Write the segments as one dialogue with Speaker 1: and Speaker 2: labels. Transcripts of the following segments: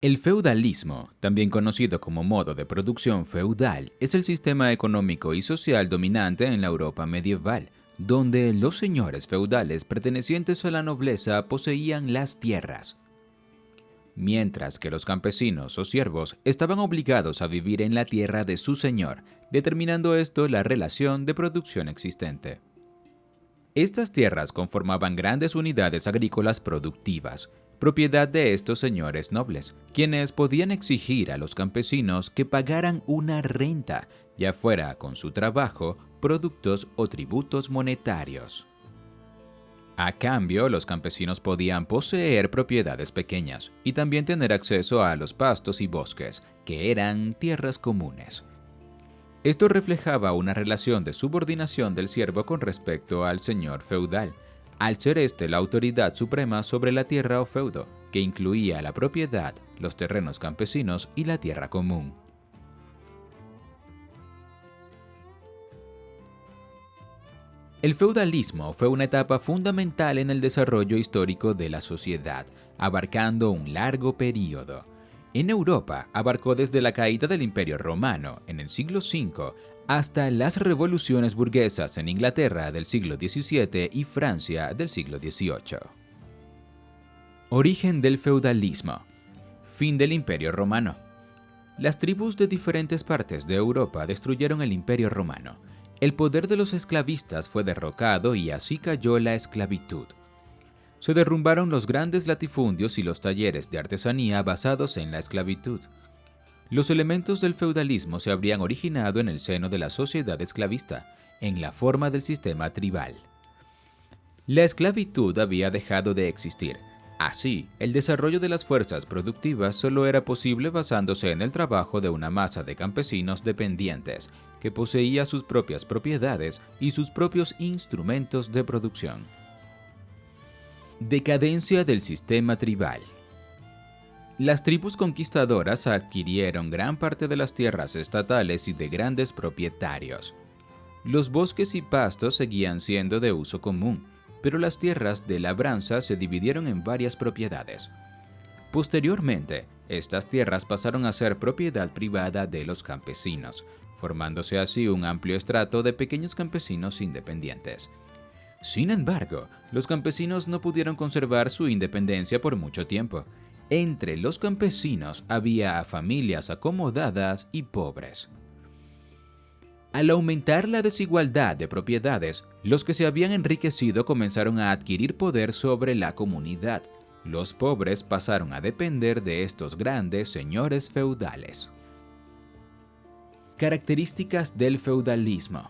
Speaker 1: El feudalismo, también conocido como modo de producción feudal, es el sistema económico y social dominante en la Europa medieval, donde los señores feudales pertenecientes a la nobleza poseían las tierras, mientras que los campesinos o siervos estaban obligados a vivir en la tierra de su señor, determinando esto la relación de producción existente. Estas tierras conformaban grandes unidades agrícolas productivas, propiedad de estos señores nobles, quienes podían exigir a los campesinos que pagaran una renta, ya fuera con su trabajo, productos o tributos monetarios. A cambio, los campesinos podían poseer propiedades pequeñas y también tener acceso a los pastos y bosques, que eran tierras comunes. Esto reflejaba una relación de subordinación del siervo con respecto al señor feudal, al ser este la autoridad suprema sobre la tierra o feudo, que incluía la propiedad, los terrenos campesinos y la tierra común. El feudalismo fue una etapa fundamental en el desarrollo histórico de la sociedad, abarcando un largo período. En Europa abarcó desde la caída del Imperio Romano en el siglo V hasta las revoluciones burguesas en Inglaterra del siglo XVII y Francia del siglo XVIII. Origen del feudalismo. Fin del Imperio Romano. Las tribus de diferentes partes de Europa destruyeron el Imperio Romano. El poder de los esclavistas fue derrocado y así cayó la esclavitud. Se derrumbaron los grandes latifundios y los talleres de artesanía basados en la esclavitud. Los elementos del feudalismo se habrían originado en el seno de la sociedad esclavista, en la forma del sistema tribal. La esclavitud había dejado de existir. Así, el desarrollo de las fuerzas productivas solo era posible basándose en el trabajo de una masa de campesinos dependientes, que poseía sus propias propiedades y sus propios instrumentos de producción. Decadencia del sistema tribal. Las tribus conquistadoras adquirieron gran parte de las tierras estatales y de grandes propietarios. Los bosques y pastos seguían siendo de uso común, pero las tierras de labranza se dividieron en varias propiedades. Posteriormente, estas tierras pasaron a ser propiedad privada de los campesinos, formándose así un amplio estrato de pequeños campesinos independientes. Sin embargo, los campesinos no pudieron conservar su independencia por mucho tiempo. Entre los campesinos había familias acomodadas y pobres. Al aumentar la desigualdad de propiedades, los que se habían enriquecido comenzaron a adquirir poder sobre la comunidad. Los pobres pasaron a depender de estos grandes señores feudales. Características del feudalismo.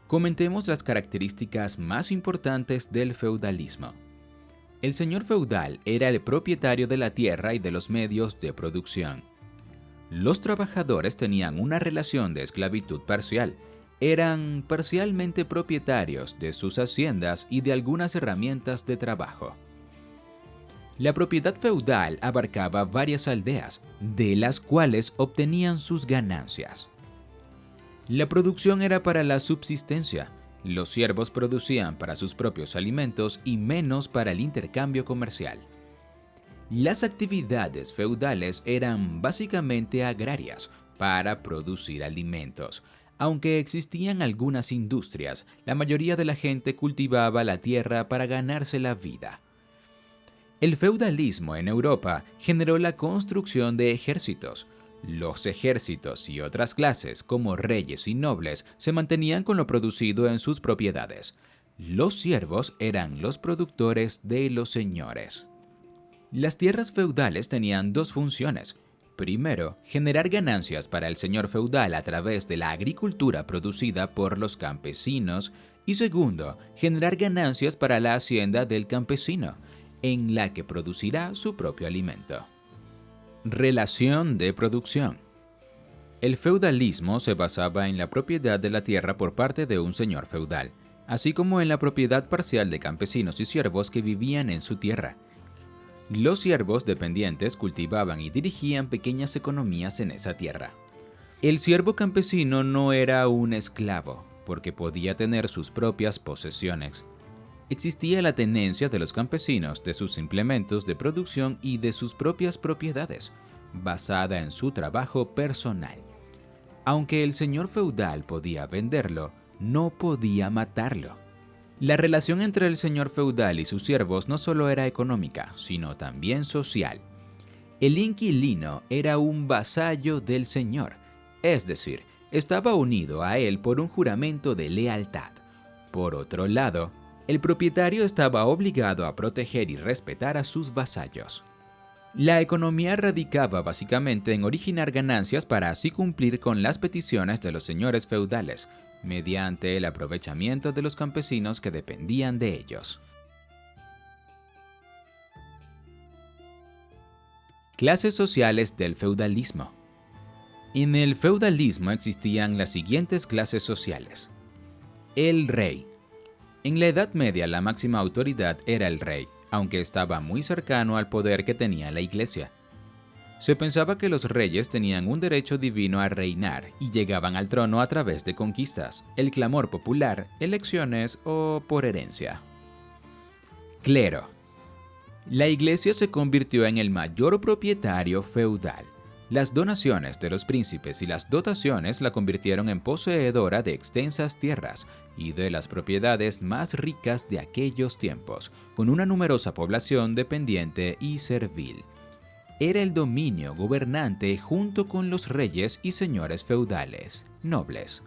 Speaker 1: Comentemos las características más importantes del feudalismo. El señor feudal era el propietario de la tierra y de los medios de producción. Los trabajadores tenían una relación de esclavitud parcial. Eran parcialmente propietarios de sus haciendas y de algunas herramientas de trabajo. La propiedad feudal abarcaba varias aldeas, de las cuales obtenían sus ganancias. La producción era para la subsistencia. Los siervos producían para sus propios alimentos y menos para el intercambio comercial. Las actividades feudales eran básicamente agrarias, para producir alimentos. Aunque existían algunas industrias, la mayoría de la gente cultivaba la tierra para ganarse la vida. El feudalismo en Europa generó la construcción de ejércitos. Los ejércitos y otras clases, como reyes y nobles, se mantenían con lo producido en sus propiedades. Los siervos eran los productores de los señores. Las tierras feudales tenían dos funciones. Primero, generar ganancias para el señor feudal a través de la agricultura producida por los campesinos. Y segundo, generar ganancias para la hacienda del campesino, en la que producirá su propio alimento. Relación de producción. El feudalismo se basaba en la propiedad de la tierra por parte de un señor feudal, así como en la propiedad parcial de campesinos y siervos que vivían en su tierra. Los siervos dependientes cultivaban y dirigían pequeñas economías en esa tierra. El siervo campesino no era un esclavo, porque podía tener sus propias posesiones. Existía la tenencia de los campesinos de sus implementos de producción y de sus propias propiedades, basada en su trabajo personal. Aunque el señor feudal podía venderlo, no podía matarlo. La relación entre el señor feudal y sus siervos no solo era económica, sino también social. El inquilino era un vasallo del señor, es decir, estaba unido a él por un juramento de lealtad. Por otro lado, el propietario estaba obligado a proteger y respetar a sus vasallos. La economía radicaba básicamente en originar ganancias para así cumplir con las peticiones de los señores feudales, mediante el aprovechamiento de los campesinos que dependían de ellos. Clases sociales del feudalismo. En el feudalismo existían las siguientes clases sociales. El rey. En la Edad Media la máxima autoridad era el rey, aunque estaba muy cercano al poder que tenía la Iglesia. Se pensaba que los reyes tenían un derecho divino a reinar y llegaban al trono a través de conquistas, el clamor popular, elecciones o por herencia. Clero. La Iglesia se convirtió en el mayor propietario feudal. Las donaciones de los príncipes y las dotaciones la convirtieron en poseedora de extensas tierras y de las propiedades más ricas de aquellos tiempos, con una numerosa población dependiente y servil. Era el dominio gobernante junto con los reyes y señores feudales, nobles.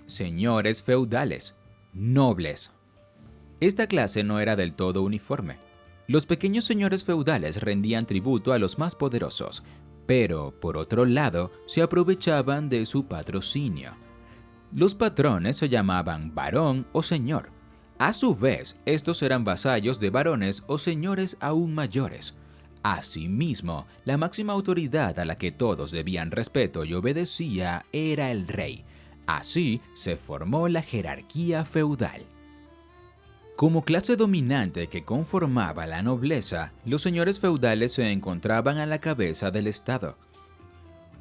Speaker 1: Señores feudales, nobles. Esta clase no era del todo uniforme. Los pequeños señores feudales rendían tributo a los más poderosos, pero, por otro lado, se aprovechaban de su patrocinio. Los patrones se llamaban barón o señor. A su vez, estos eran vasallos de varones o señores aún mayores. Asimismo, la máxima autoridad a la que todos debían respeto y obedecía era el rey. Así se formó la jerarquía feudal. Como clase dominante que conformaba la nobleza, los señores feudales se encontraban a la cabeza del Estado.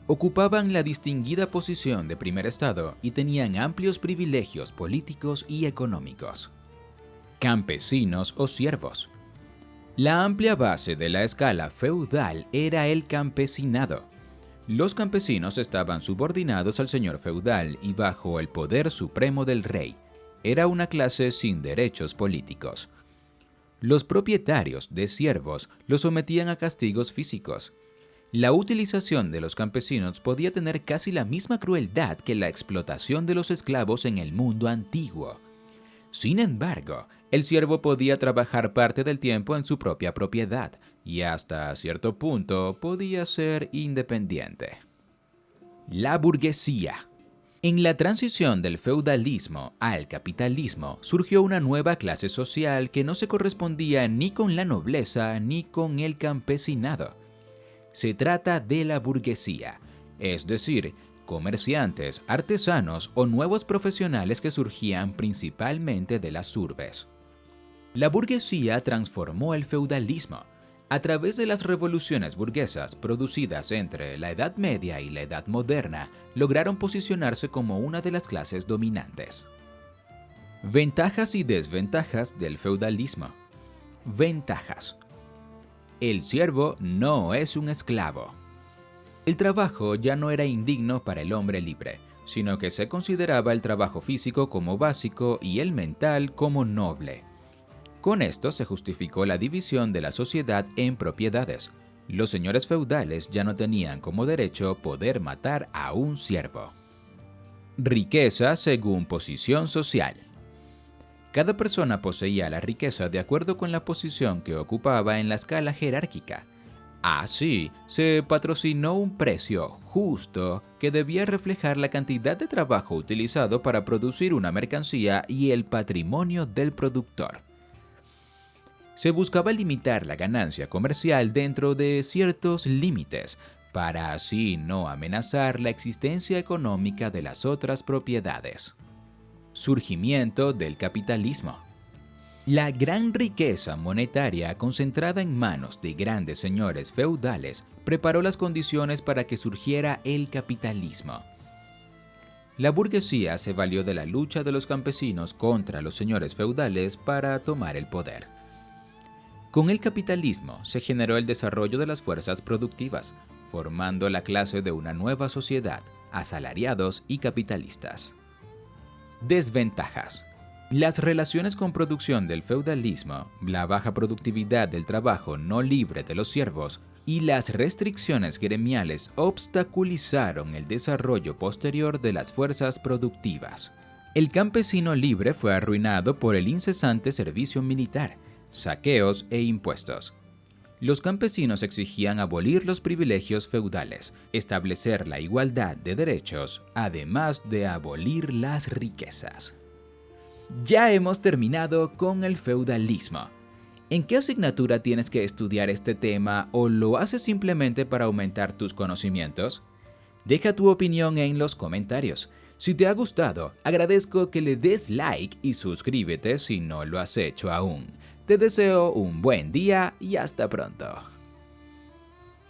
Speaker 1: Ocupaban la distinguida posición de primer estado y tenían amplios privilegios políticos y económicos. Campesinos o siervos. La amplia base de la escala feudal era el campesinado. Los campesinos estaban subordinados al señor feudal y bajo el poder supremo del rey. Era una clase sin derechos políticos. Los propietarios de siervos los sometían a castigos físicos. La utilización de los campesinos podía tener casi la misma crueldad que la explotación de los esclavos en el mundo antiguo. Sin embargo, el siervo podía trabajar parte del tiempo en su propia propiedad y hasta cierto punto podía ser independiente. La burguesía. En la transición del feudalismo al capitalismo surgió una nueva clase social que no se correspondía ni con la nobleza ni con el campesinado. Se trata de la burguesía, es decir, comerciantes, artesanos o nuevos profesionales que surgían principalmente de las urbes. La burguesía transformó el feudalismo. A través de las revoluciones burguesas producidas entre la Edad Media y la Edad Moderna, lograron posicionarse como una de las clases dominantes. Ventajas y desventajas del feudalismo. Ventajas. El siervo no es un esclavo. El trabajo ya no era indigno para el hombre libre, sino que se consideraba el trabajo físico como básico y el mental como noble. Con esto se justificó la división de la sociedad en propiedades. Los señores feudales ya no tenían como derecho poder matar a un siervo. Riqueza según posición social. Cada persona poseía la riqueza de acuerdo con la posición que ocupaba en la escala jerárquica. Así, se patrocinó un precio justo que debía reflejar la cantidad de trabajo utilizado para producir una mercancía y el patrimonio del productor. Se buscaba limitar la ganancia comercial dentro de ciertos límites, para así no amenazar la existencia económica de las otras propiedades. Surgimiento del capitalismo. La gran riqueza monetaria concentrada en manos de grandes señores feudales preparó las condiciones para que surgiera el capitalismo. La burguesía se valió de la lucha de los campesinos contra los señores feudales para tomar el poder. Con el capitalismo se generó el desarrollo de las fuerzas productivas, formando la clase de una nueva sociedad, asalariados y capitalistas. Desventajas. Las relaciones con producción del feudalismo, la baja productividad del trabajo no libre de los siervos y las restricciones gremiales obstaculizaron el desarrollo posterior de las fuerzas productivas. El campesino libre fue arruinado por el incesante servicio militar, saqueos e impuestos. Los campesinos exigían abolir los privilegios feudales, establecer la igualdad de derechos, además de abolir las riquezas. Ya hemos terminado con el feudalismo. ¿En qué asignatura tienes que estudiar este tema o lo haces simplemente para aumentar tus conocimientos? Deja tu opinión en los comentarios. Si te ha gustado, agradezco que le des like y suscríbete si no lo has hecho aún. Te deseo un buen día y hasta pronto.